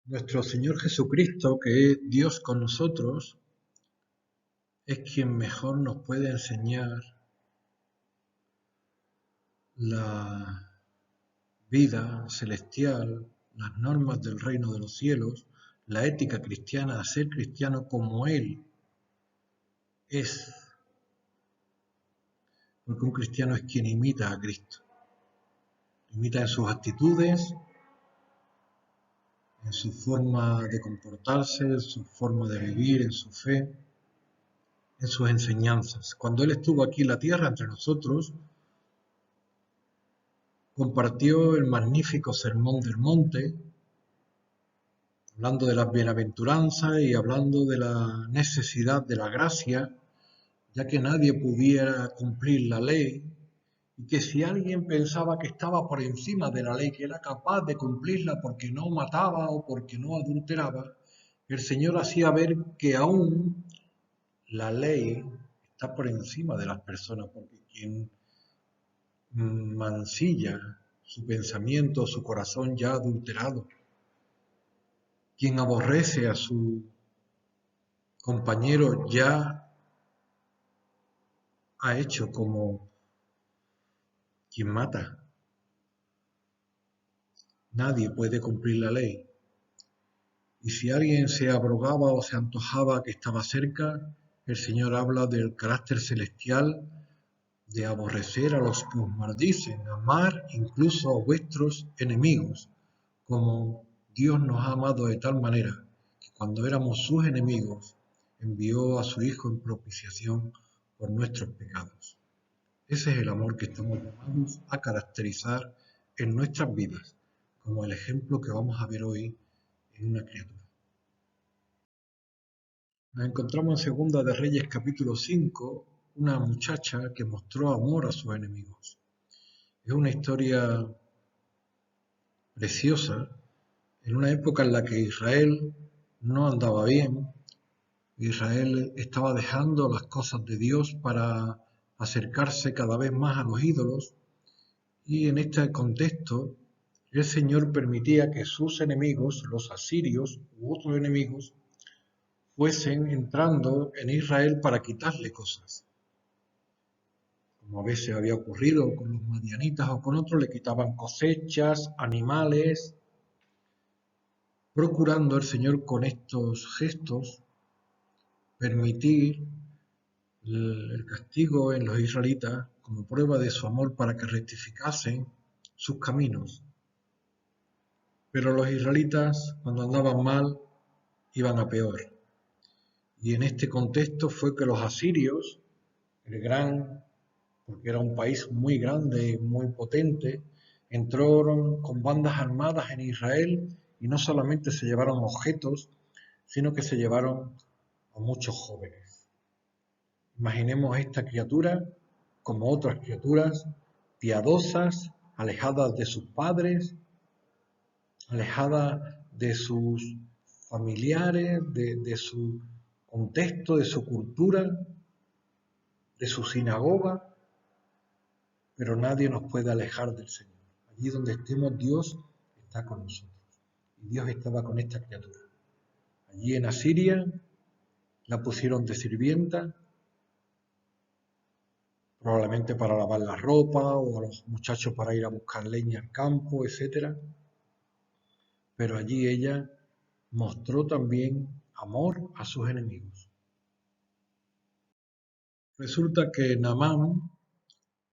Nuestro Señor Jesucristo, que es Dios con nosotros, es quien mejor nos puede enseñar la vida celestial, las normas del reino de los cielos, la ética cristiana, a ser cristiano como Él es. Porque un cristiano es quien imita a Cristo. Imita en sus actitudes, en su forma de comportarse, en su forma de vivir, en su fe, en sus enseñanzas. Cuando Él estuvo aquí en la tierra entre nosotros, compartió el magnífico Sermón del Monte, hablando de las bienaventuranzas y hablando de la necesidad de la gracia, ya que nadie pudiera cumplir la ley, y que si alguien pensaba que estaba por encima de la ley, que era capaz de cumplirla porque no mataba o porque no adulteraba, el Señor hacía ver que aún la ley está por encima de las personas, porque quien mancilla su pensamiento, su corazón ya adulterado, quien aborrece a su compañero ya ha hecho como quien mata. Nadie puede cumplir la ley. Y si alguien se abrogaba o se antojaba que estaba cerca, el Señor habla del carácter celestial de aborrecer a los que os maldicen, amar incluso a vuestros enemigos, como Dios nos ha amado de tal manera que cuando éramos sus enemigos, envió a su Hijo en propiciación por nuestros pecados. Ese es el amor que estamos llamados a caracterizar en nuestras vidas, como el ejemplo que vamos a ver hoy en una criatura. Nos encontramos en Segunda de Reyes capítulo 5, una muchacha que mostró amor a sus enemigos. Es una historia preciosa en una época en la que Israel no andaba bien. Israel estaba dejando las cosas de Dios para acercarse cada vez más a los ídolos, y en este contexto el Señor permitía que sus enemigos, los asirios u otros enemigos, fuesen entrando en Israel para quitarle cosas. Como a veces había ocurrido con los madianitas o con otros, le quitaban cosechas, animales, procurando el Señor con estos gestos permitir el castigo en los israelitas como prueba de su amor para que rectificasen sus caminos. Pero los israelitas, cuando andaban mal, iban a peor. Y en este contexto fue que los asirios, porque era un país muy grande, muy potente, entraron con bandas armadas en Israel y no solamente se llevaron objetos, sino que se llevaron a muchos jóvenes. Imaginemos esta criatura como otras criaturas piadosas, alejadas de sus padres, alejadas de sus familiares, de su contexto, de su cultura, de su sinagoga, pero nadie nos puede alejar del Señor. Allí donde estemos, Dios está con nosotros. Y Dios estaba con esta criatura. Allí en Asiria la pusieron de sirvienta, probablemente para lavar la ropa o a los muchachos para ir a buscar leña al campo, etc. Pero allí ella mostró también amor a sus enemigos. Resulta que Naamán,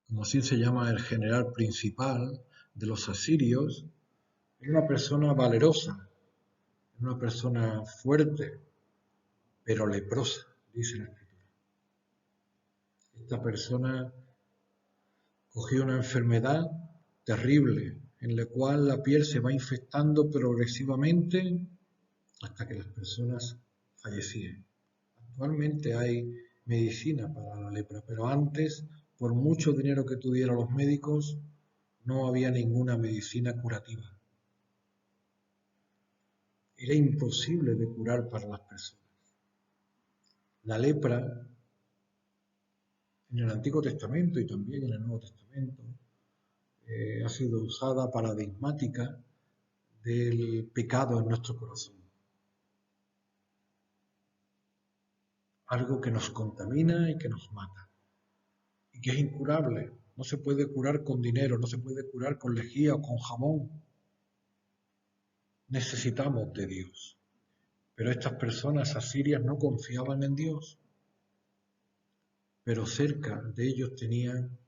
como así se llama el general principal de los asirios, es una persona valerosa, es una persona fuerte, pero leprosa, dice la Escritura. Esta persona cogió una enfermedad terrible en la cual la piel se va infectando progresivamente hasta que las personas fallecían. Actualmente hay medicina para la lepra, pero antes, por mucho dinero que tuvieran los médicos, no había ninguna medicina curativa. Era imposible de curar para las personas. La lepra, en el Antiguo Testamento y también en el Nuevo Testamento, ha sido usada paradigmática del pecado en nuestro corazón. Algo que nos contamina y que nos mata. Y que es incurable. No se puede curar con dinero, no se puede curar con lejía o con jamón. Necesitamos de Dios. Pero estas personas asirias no confiaban en Dios. Pero cerca de ellos tenían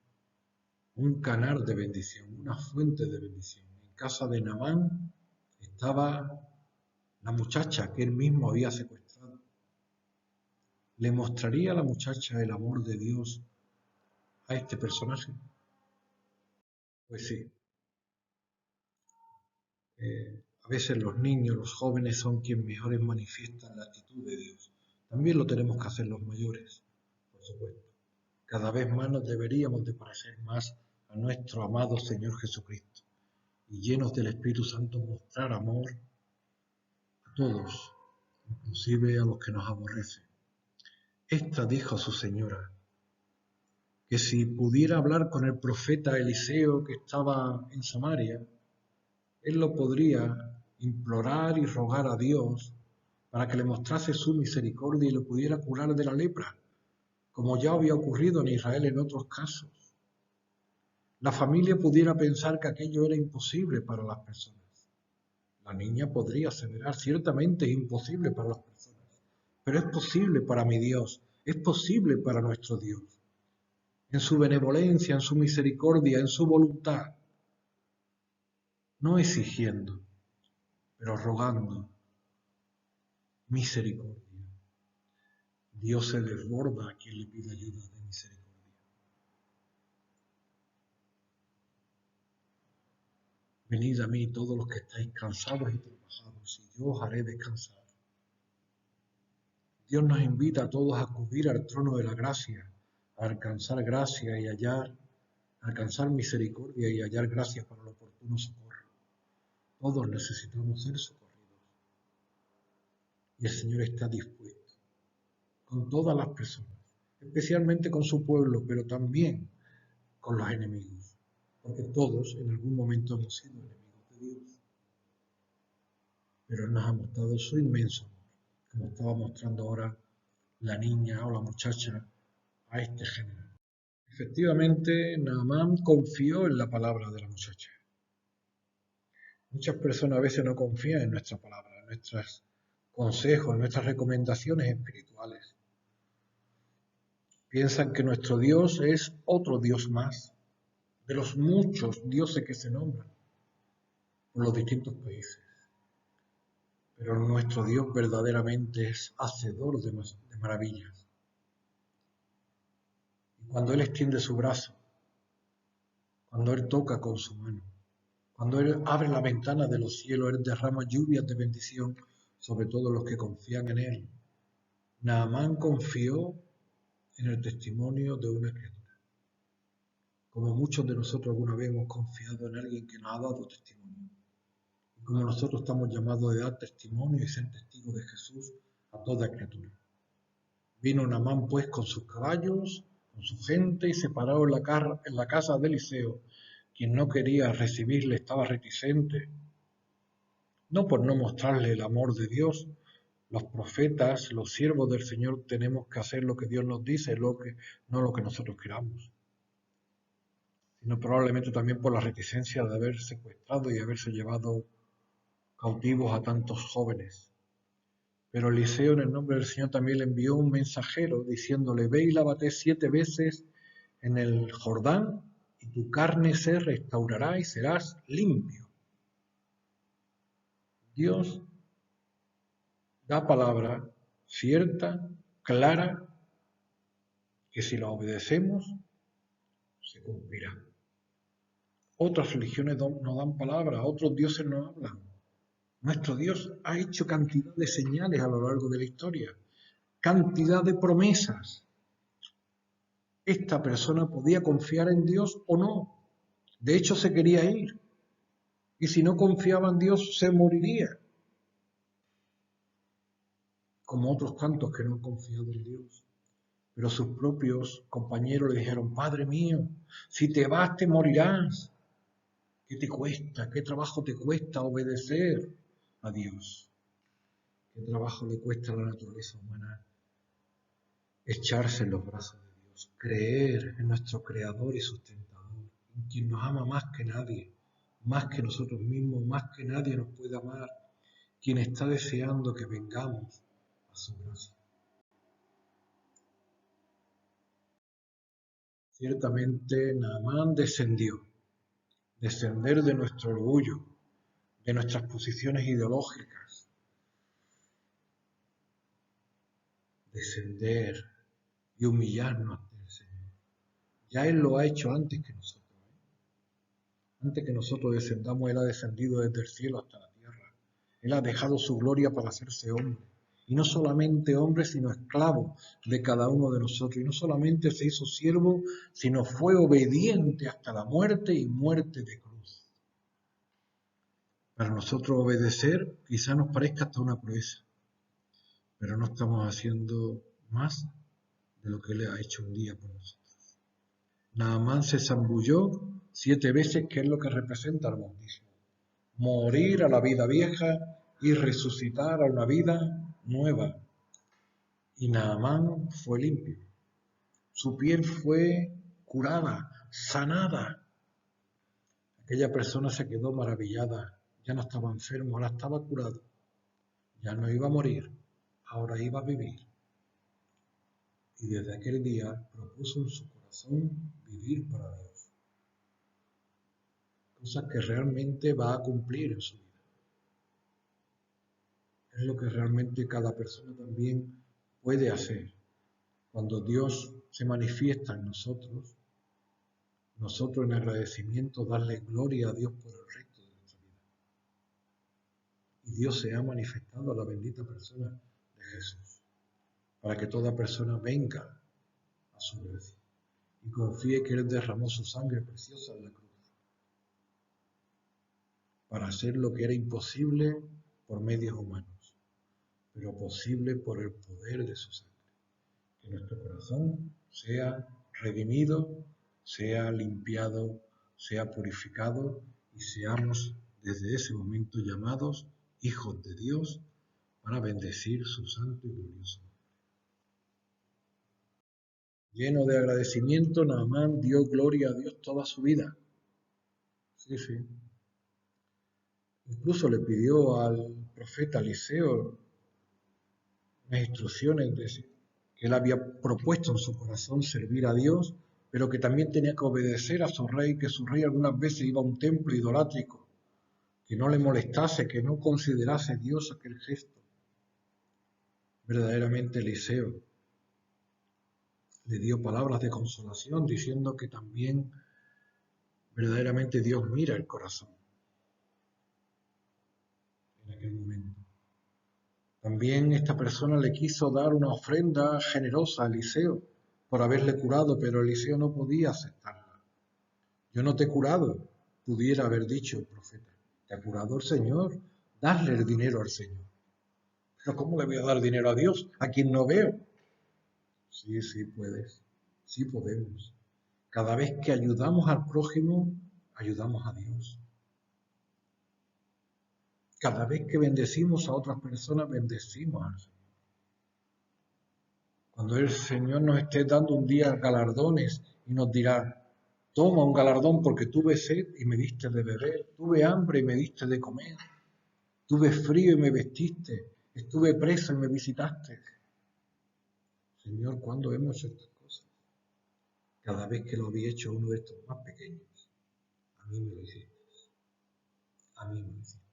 un canal de bendición, una fuente de bendición. En casa de Naamán estaba la muchacha que él mismo había secuestrado. ¿Le mostraría a la muchacha el amor de Dios a este personaje? Pues sí. A veces los niños, los jóvenes son quienes mejores manifiestan la actitud de Dios. También lo tenemos que hacer los mayores, por supuesto. Cada vez más nos deberíamos de parecer más a nuestro amado Señor Jesucristo y llenos del Espíritu Santo mostrar amor a todos, inclusive a los que nos aborrecen. Esta dijo a su señora que si pudiera hablar con el profeta Eliseo que estaba en Samaria, él lo podría implorar y rogar a Dios para que le mostrase su misericordia y lo pudiera curar de la lepra, como ya había ocurrido en Israel en otros casos. La familia pudiera pensar que aquello era imposible para las personas. La niña podría aseverar, ciertamente es imposible para las personas, pero es posible para mi Dios, es posible para nuestro Dios. En su benevolencia, en su misericordia, en su voluntad, no exigiendo, pero rogando misericordia. Dios se desborda a quien le pide ayuda de misericordia. Venid a mí todos los que estáis cansados y trabajados, y yo os haré descansar. Dios nos invita a todos a acudir al trono de la gracia, a alcanzar gracia y alcanzar misericordia y hallar gracias para el oportuno socorro. Todos necesitamos ser socorridos. Y el Señor está dispuesto con todas las personas, especialmente con su pueblo, pero también con los enemigos, porque todos en algún momento hemos sido enemigos de Dios. Pero Él nos ha mostrado su inmenso amor, como estaba mostrando ahora la niña o la muchacha a este general. Efectivamente, Naamán confió en la palabra de la muchacha. Muchas personas a veces no confían en nuestra palabra, en nuestros consejos, en nuestras recomendaciones espirituales. Piensan que nuestro Dios es otro Dios más, de los muchos dioses que se nombran por los distintos países. Pero nuestro Dios verdaderamente es hacedor de maravillas. Y cuando Él extiende su brazo, cuando Él toca con su mano, cuando Él abre la ventana de los cielos, Él derrama lluvias de bendición sobre todos los que confían en Él. Naamán confió en el testimonio de una criatura, como muchos de nosotros alguna vez hemos confiado en alguien que nos ha dado testimonio. Y como nosotros estamos llamados a dar testimonio y ser testigos de Jesús a toda criatura. Vino Naamán pues con sus caballos, con su gente, y se paró en la casa de Eliseo. Quien no quería recibirle estaba reticente, no por no mostrarle el amor de Dios. Los profetas, los siervos del Señor, tenemos que hacer lo que Dios nos dice, no lo que nosotros queramos, sino probablemente también por la reticencia de haber secuestrado y haberse llevado cautivos a tantos jóvenes. Pero Eliseo, en el nombre del Señor, también le envió un mensajero diciéndole: ve y lávate 7 veces en el Jordán y tu carne se restaurará y serás limpio. Dios da palabra cierta, clara, que si la obedecemos, se cumplirá. Otras religiones no dan palabra, otros dioses no hablan. Nuestro Dios ha hecho cantidad de señales a lo largo de la historia, cantidad de promesas. Esta persona podía confiar en Dios o no. De hecho, se quería ir. Y si no confiaba en Dios, se moriría. Como otros tantos que no han confiado en Dios. Pero sus propios compañeros le dijeron: Padre mío, si te vas te morirás. ¿Qué te cuesta? ¿Qué trabajo te cuesta obedecer a Dios? ¿Qué trabajo le cuesta a la naturaleza humana echarse en los brazos de Dios? Creer en nuestro Creador y sustentador, en quien nos ama más que nadie, más que nosotros mismos, más que nadie nos puede amar, quien está deseando que vengamos a su gracia. Ciertamente Naamán descendió. Descender de nuestro orgullo, de nuestras posiciones ideológicas, descender y humillarnos ante el Señor. Ya Él lo ha hecho antes que nosotros. Antes que nosotros descendamos, Él ha descendido desde el cielo hasta la tierra. Él ha dejado su gloria para hacerse hombre. Y no solamente hombre, sino esclavo de cada uno de nosotros. Y no solamente se hizo siervo, sino fue obediente hasta la muerte y muerte de cruz. Para nosotros obedecer quizá nos parezca hasta una proeza, pero no estamos haciendo más de lo que Él ha hecho un día por nosotros. Naamán se zambulló 7 veces, que es lo que representa el bautismo. Morir a la vida vieja y resucitar a una vida nueva. Y Naamán fue limpio. Su piel fue curada, sanada. Aquella persona se quedó maravillada. Ya no estaba enfermo, ahora estaba curado. Ya no iba a morir, ahora iba a vivir. Y desde aquel día propuso en su corazón vivir para Dios. Cosas que realmente va a cumplir en su vida. Es lo que realmente cada persona también puede hacer. Cuando Dios se manifiesta en nosotros, nosotros en agradecimiento darle gloria a Dios por el resto de nuestra vida. Y Dios se ha manifestado a la bendita persona de Jesús, para que toda persona venga a su gracia y confíe que Él derramó su sangre preciosa en la cruz para hacer lo que era imposible por medios humanos, pero posible por el poder de su sangre. Que nuestro corazón sea redimido, sea limpiado, sea purificado y seamos desde ese momento llamados hijos de Dios para bendecir su santo y glorioso nombre. Lleno de agradecimiento, Naamán dio gloria a Dios toda su vida. Sí, sí. Incluso le pidió al profeta Eliseo unas instrucciones que él había propuesto en su corazón servir a Dios, pero que también tenía que obedecer a su rey, que su rey algunas veces iba a un templo idolátrico, que no le molestase, que no considerase Dios aquel gesto. Verdaderamente Eliseo le dio palabras de consolación diciendo que también verdaderamente Dios mira el corazón en aquel momento. También esta persona le quiso dar una ofrenda generosa a Eliseo por haberle curado, pero Eliseo no podía aceptarla. Yo no te he curado, pudiera haber dicho el profeta. Te ha curado el Señor, darle el dinero al Señor. Pero ¿cómo le voy a dar dinero a Dios, a quien no veo? Sí, sí puedes, sí podemos. Cada vez que ayudamos al prójimo, ayudamos a Dios. Cada vez que bendecimos a otras personas, bendecimos al Señor. Cuando el Señor nos esté dando un día galardones y nos dirá, toma un galardón porque tuve sed y me diste de beber, tuve hambre y me diste de comer, tuve frío y me vestiste, estuve preso y me visitaste. Señor, ¿cuándo hemos hecho estas cosas? Cada vez que lo había hecho uno de estos más pequeños, a mí me lo hiciste. A mí me lo hiciste.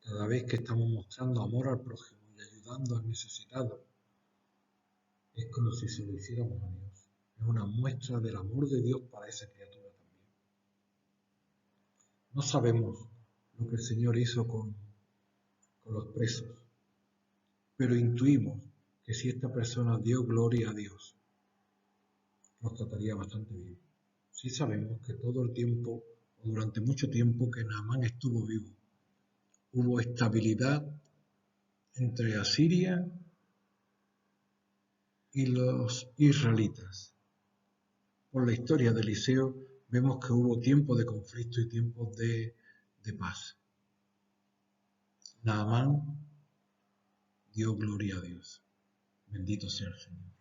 Cada vez que estamos mostrando amor al prójimo y ayudando al necesitado, es como si se lo hiciéramos a Dios. Es una muestra del amor de Dios para esa criatura también. No sabemos lo que el Señor hizo con los presos, pero intuimos que si esta persona dio gloria a Dios, los trataría bastante bien. Sí sabemos que todo el tiempo, o durante mucho tiempo que Naamán estuvo vivo, hubo estabilidad entre Asiria y los israelitas. Por la historia de Eliseo vemos que hubo tiempos de conflicto y tiempos de paz. Naamán dio gloria a Dios. Bendito sea el Señor.